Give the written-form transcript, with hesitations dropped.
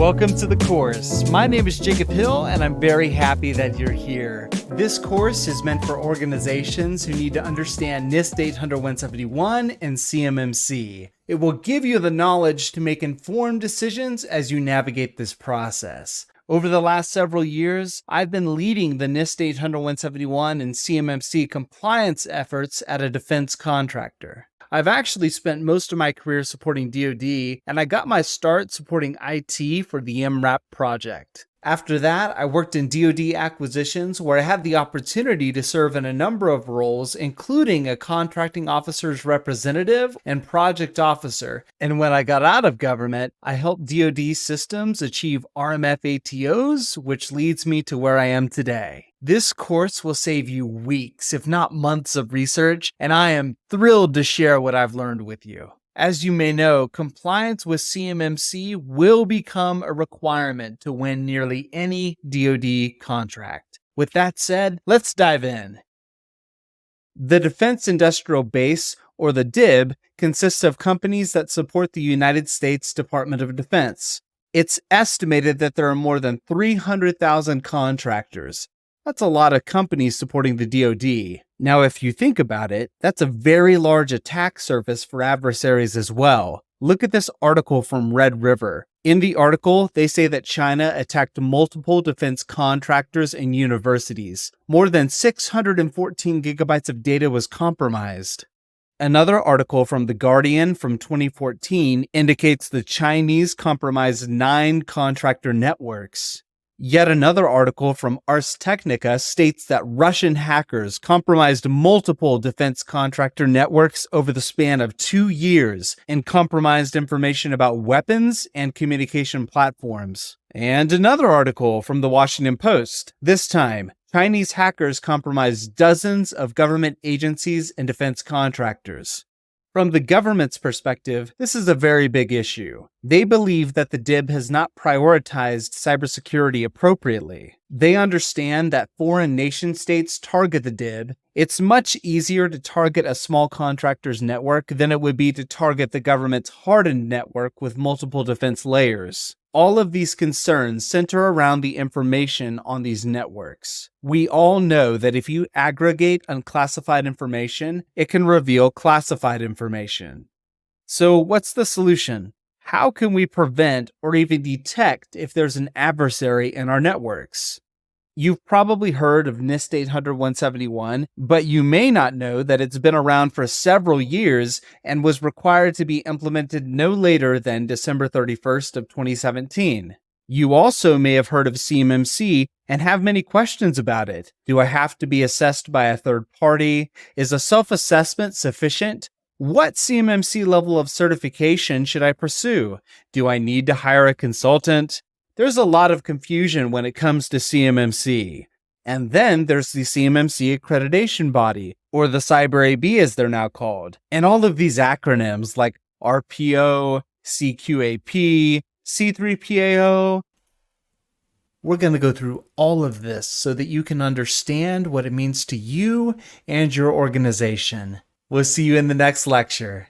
Welcome to the course. My name is Jacob Hill, and I'm very happy that you're here. This course is meant for organizations who need to understand NIST 800-171 and CMMC. It will give you the knowledge to make informed decisions as you navigate this process. Over the last several years, I've been leading the NIST 800-171 and CMMC compliance efforts at a defense contractor. I've actually spent most of my career supporting DoD, and I got my start supporting IT for the MRAP project. After that, I worked in DoD acquisitions where I had the opportunity to serve in a number of roles, including a contracting officer's representative and project officer. And when I got out of government, I helped DoD systems achieve RMF ATOs, which leads me to where I am today. This course will save you weeks, if not months of research, and I am thrilled to share what I've learned with you. As you may know, compliance with CMMC will become a requirement to win nearly any DoD contract. With that said, let's dive in. The Defense Industrial Base, or the DIB, consists of companies that support the United States Department of Defense. It's estimated that there are more than 300,000 contractors. That's a lot of companies supporting the DoD. Now, if you think about it, that's a very large attack surface for adversaries as well. Look at this article from Red River. In the article, they say that China attacked multiple defense contractors and universities. More than 614 gigabytes of data was compromised. Another article from The Guardian from 2014 indicates the Chinese compromised 9 contractor networks. Yet another article from Ars Technica states that Russian hackers compromised multiple defense contractor networks over the span of 2 years and compromised information about weapons and communication platforms. And another article from the Washington Post. This time, Chinese hackers compromised dozens of government agencies and defense contractors. From the government's perspective, this is a very big issue. They believe that the DIB has not prioritized cybersecurity appropriately. They understand that foreign nation-states target the DIB. It's much easier to target a small contractor's network than it would be to target the government's hardened network with multiple defense layers. All of these concerns center around the information on these networks. We all know that if you aggregate unclassified information, it can reveal classified information. So what's the solution? How can we prevent or even detect if there's an adversary in our networks? You've probably heard of NIST 800-171, but you may not know that it's been around for several years and was required to be implemented no later than December 31st of 2017. You also may have heard of CMMC and have many questions about it. Do I have to be assessed by a third party? Is a self-assessment sufficient? What CMMC level of certification should I pursue? Do I need to hire a consultant? There's a lot of confusion when it comes to CMMC. And then there's the CMMC accreditation body, or the Cyber AB as they're now called. And all of these acronyms like RPO, CQAP, C3PAO. We're going to go through all of this so that you can understand what it means to you and your organization. We'll see you in the next lecture.